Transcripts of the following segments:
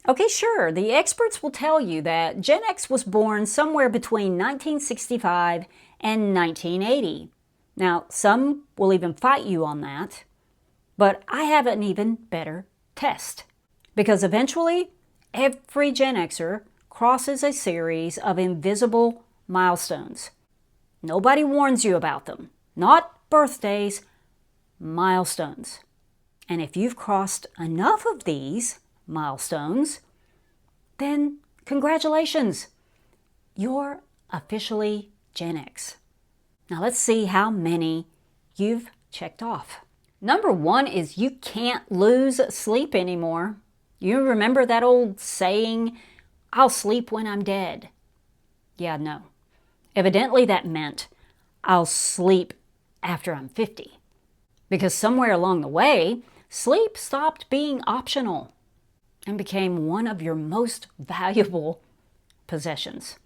Okay, sure, the experts will tell you that Gen X was born somewhere between 1965 and 1980. Now, some will even fight you on that, but I have an even better test. Because eventually, every Gen Xer crosses a series of invisible milestones. Nobody warns you about them. Not birthdays, milestones. And if you've crossed enough of these milestones, then congratulations, you're officially Gen X. Now let's see how many you've checked off. Number 1 is you can't lose sleep anymore. You remember that old saying, I'll sleep when I'm dead? Yeah, no. Evidently that meant I'll sleep after I'm 50. Because somewhere along the way, sleep stopped being optional and became one of your most valuable possessions.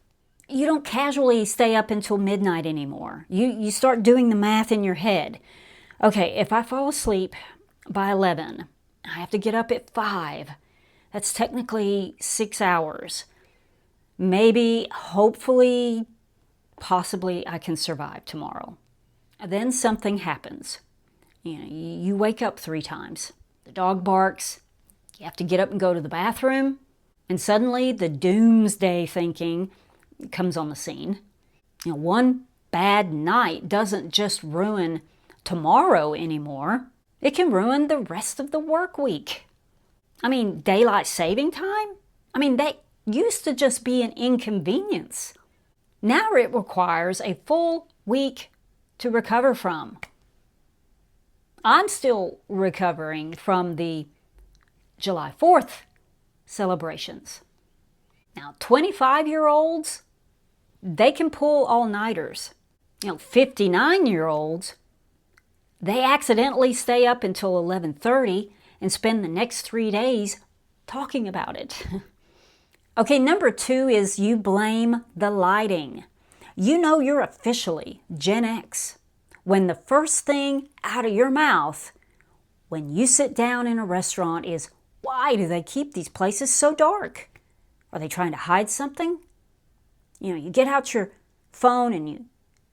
You don't casually stay up until midnight anymore. You start doing the math in your head. Okay, if I fall asleep by 11, I have to get up at 5. That's technically 6 hours. Maybe, hopefully, possibly I can survive tomorrow. Then something happens. You wake up 3 times. The dog barks. You have to get up and go to the bathroom. And suddenly the doomsday thinking comes on the scene. One bad night doesn't just ruin tomorrow anymore. It can ruin the rest of the work week. Daylight saving time? That used to just be an inconvenience. Now it requires a full week to recover from. I'm still recovering from the July 4th celebrations. Now, 25-year-olds, they can pull all-nighters. 59-year-olds, they accidentally stay up until 11:30 and spend the next 3 days talking about it. Okay, number 2 is you blame the lighting. You know you're officially Gen X when the first thing out of your mouth when you sit down in a restaurant is, why do they keep these places so dark? Are they trying to hide something? You get out your phone and you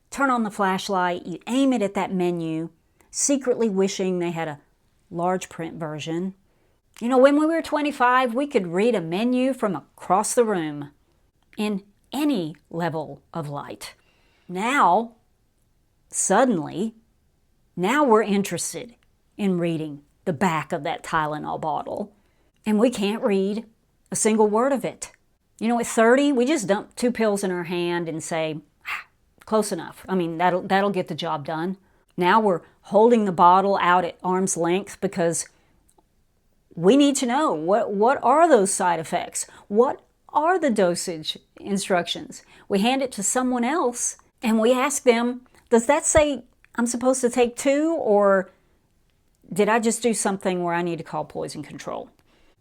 turn on the flashlight, you aim it at that menu, secretly wishing they had a large print version. When we were 25, we could read a menu from across the room in any level of light. Now, suddenly, we're interested in reading the back of that Tylenol bottle, and we can't read a single word of it. At 30, we just dump 2 pills in our hand and say, close enough. That'll get the job done. Now we're holding the bottle out at arm's length because we need to know what are those side effects? What are the dosage instructions? We hand it to someone else and we ask them, does that say I'm supposed to take 2, or did I just do something where I need to call poison control?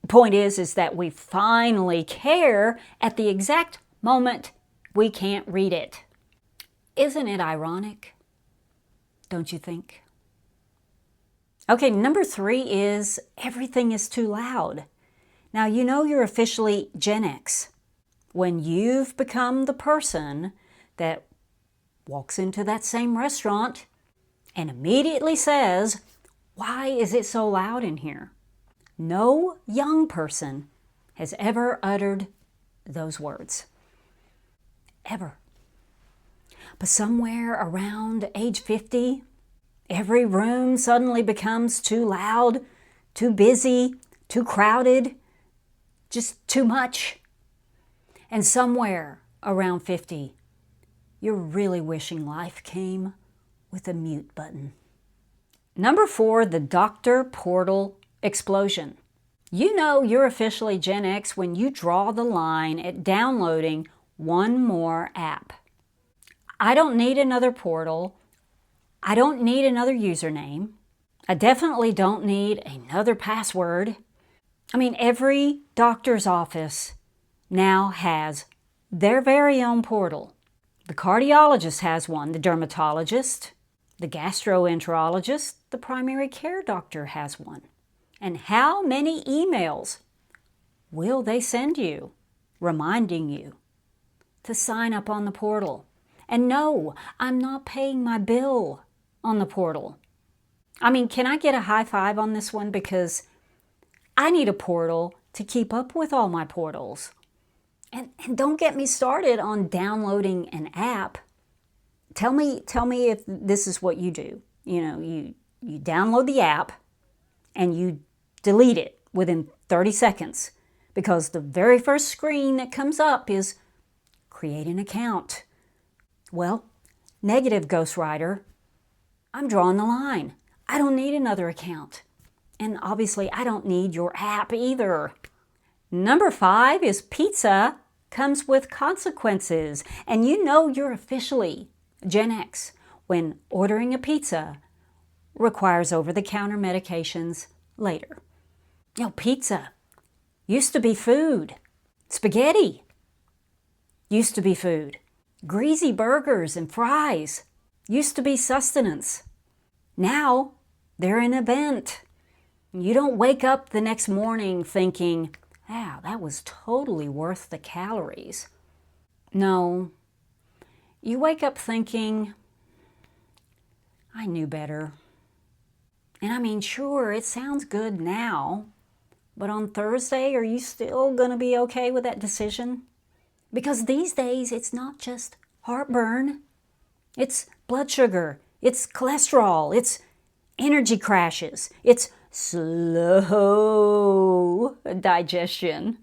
The point is that we finally care at the exact moment we can't read it. Isn't it ironic? Don't you think? Okay, number 3 is everything is too loud. Now, you're officially Gen X when you've become the person that walks into that same restaurant and immediately says, why is it so loud in here? No young person has ever uttered those words. Ever. But somewhere around age 50, every room suddenly becomes too loud, too busy, too crowded, just too much. And somewhere around 50, you're really wishing life came with a mute button. Number 4, the doctor portal explosion. You're officially Gen X when you draw the line at downloading one more app. I don't need another portal. I don't need another username. I definitely don't need another password. Every doctor's office now has their very own portal. The cardiologist has one, the dermatologist, the gastroenterologist, the primary care doctor has one. And how many emails will they send you, reminding you to sign up on the portal? And no, I'm not paying my bill on the portal. I mean, can I get a high five on this one? Because I need a portal to keep up with all my portals. And don't get me started on downloading an app. Tell me if this is what you do. You download the app and you delete it within 30 seconds because the very first screen that comes up is create an account. Well, negative ghostwriter, I'm drawing the line. I don't need another account. And obviously, I don't need your app either. Number 5 is pizza comes with consequences. And you know you're officially Gen X when ordering a pizza requires over-the-counter medications later. Pizza used to be food. Spaghetti used to be food. Greasy burgers and fries used to be sustenance. Now they're an event. You don't wake up the next morning thinking, wow, that was totally worth the calories. No, you wake up thinking, I knew better. And I mean, sure, it sounds good now, but on Thursday, are you still going to be okay with that decision? Because these days, it's not just heartburn. It's blood sugar. It's cholesterol. It's energy crashes. It's slow digestion.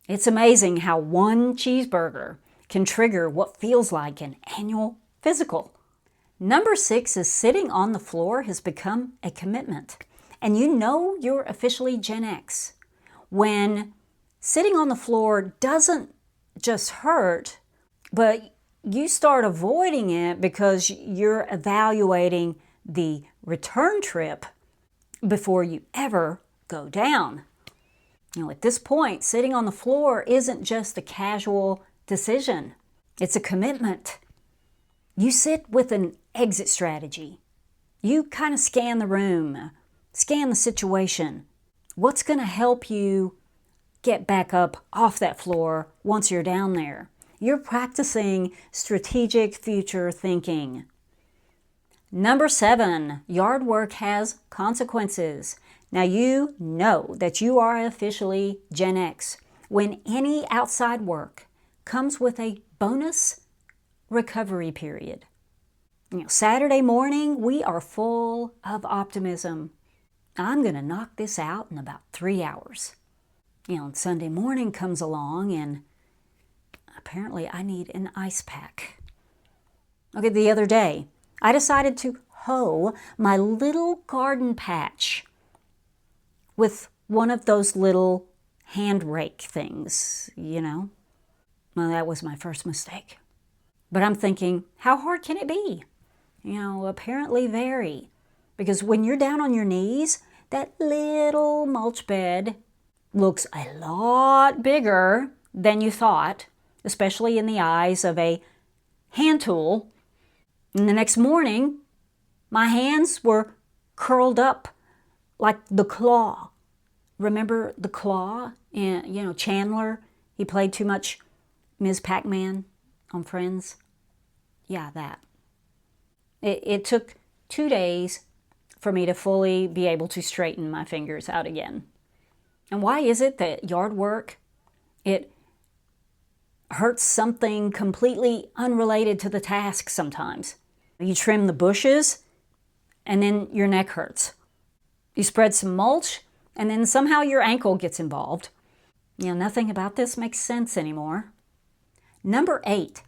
It's amazing how one cheeseburger can trigger what feels like an annual physical. Number 6 is sitting on the floor has become a commitment. And you know you're officially Gen X when sitting on the floor doesn't just hurt, but you start avoiding it because you're evaluating the return trip before you ever go down. At this point, sitting on the floor isn't just a casual decision. It's a commitment. You sit with an exit strategy. You kind of scan the room, scan the situation. What's going to help you get back up off that floor once you're down there? You're practicing strategic future thinking. Number 7, yard work has consequences. Now you know that you are officially Gen X when any outside work comes with a bonus recovery period. Saturday morning, we are full of optimism. I'm going to knock this out in about 3 hours. And Sunday morning comes along and apparently I need an ice pack. Okay, the other day, I decided to hoe my little garden patch with one of those little hand rake things, Well, that was my first mistake. But I'm thinking, how hard can it be? Apparently very. Because when you're down on your knees, that little mulch bed looks a lot bigger than you thought, especially in the eyes of a hand tool. And the next morning, my hands were curled up like the claw. Remember the claw? And, Chandler, he played too much Ms. Pac-Man on Friends. Yeah, that. It took 2 days for me to fully be able to straighten my fingers out again. And why is it that yard work, it hurts something completely unrelated to the task sometimes? You trim the bushes, and then your neck hurts. You spread some mulch, and then somehow your ankle gets involved. Nothing about this makes sense anymore. Number 8,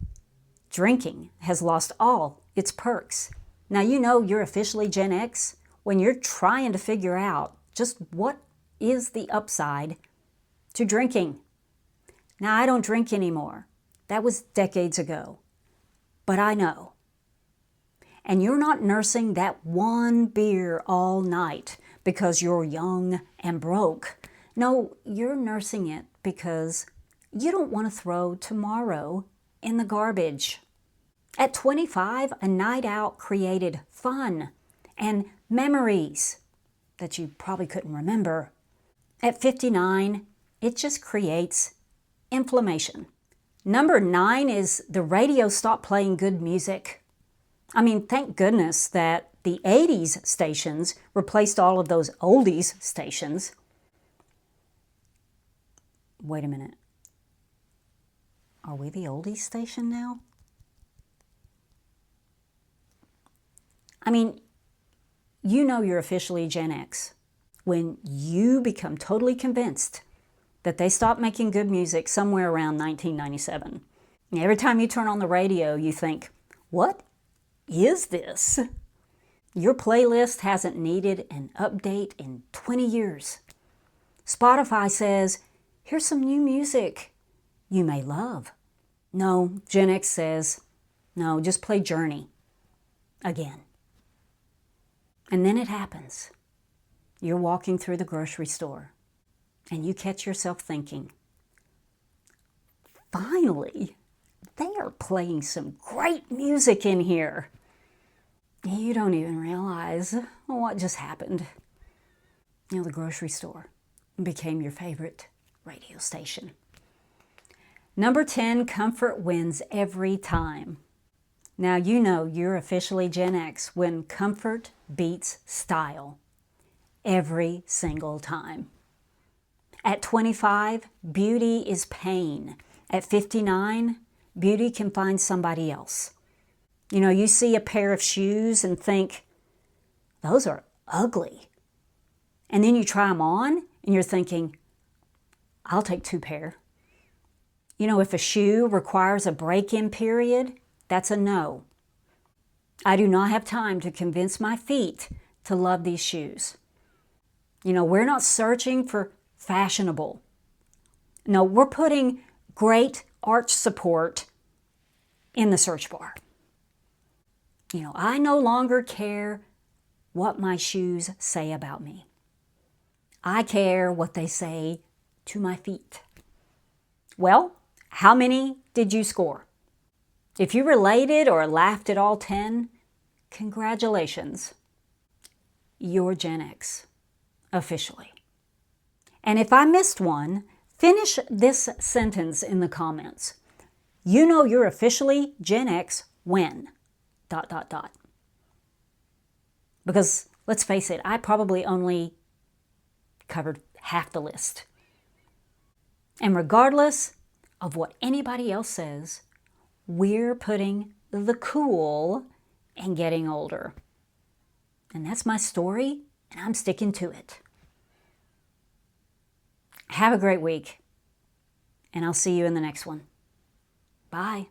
drinking has lost all its perks. Now you know you're officially Gen X when you're trying to figure out just what is the upside to drinking. Now I don't drink anymore. That was decades ago. But I know. And you're not nursing that one beer all night because you're young and broke. No, you're nursing it because you don't want to throw tomorrow in the garbage. At 25, a night out created fun and memories that you probably couldn't remember. At 59, It just creates inflammation. Number 9 is the radio stopped playing good music. I mean, thank goodness that the 80s stations replaced all of those oldies stations. Wait a minute. Are we the oldies station now? I mean, you know you're officially Gen X when you become totally convinced that they stopped making good music somewhere around 1997. And every time you turn on the radio, you think, what is this? Your playlist hasn't needed an update in 20 years. Spotify says, here's some new music you may love. No, Gen X says, no, just play Journey again. And then it happens. You're walking through the grocery store and you catch yourself thinking, finally, they are playing some great music in here. You don't even realize what just happened. You know, the grocery store became your favorite radio station. Number 10, comfort wins every time. Now you know you're officially Gen X when comfort beats style every single time. At 25, beauty is pain. At 59, beauty can find somebody else. You know, you see a pair of shoes and think, those are ugly. And then you try them on and you're thinking, I'll take 2 pair. You know, if a shoe requires a break-in period, that's a no. I do not have time to convince my feet to love these shoes. You know, we're not searching for fashionable. No, we're putting great arch support in the search bar. You know, I no longer care what my shoes say about me. I care what they say to my feet. Well, how many did you score? If you related or laughed at all 10, congratulations. You're Gen X, officially. And if I missed one, finish this sentence in the comments. You know you're officially Gen X when... ... Because let's face it, I probably only covered half the list. And regardless of what anybody else says, we're putting the cool in getting older. And that's my story, and I'm sticking to it. Have a great week, and I'll see you in the next one. Bye.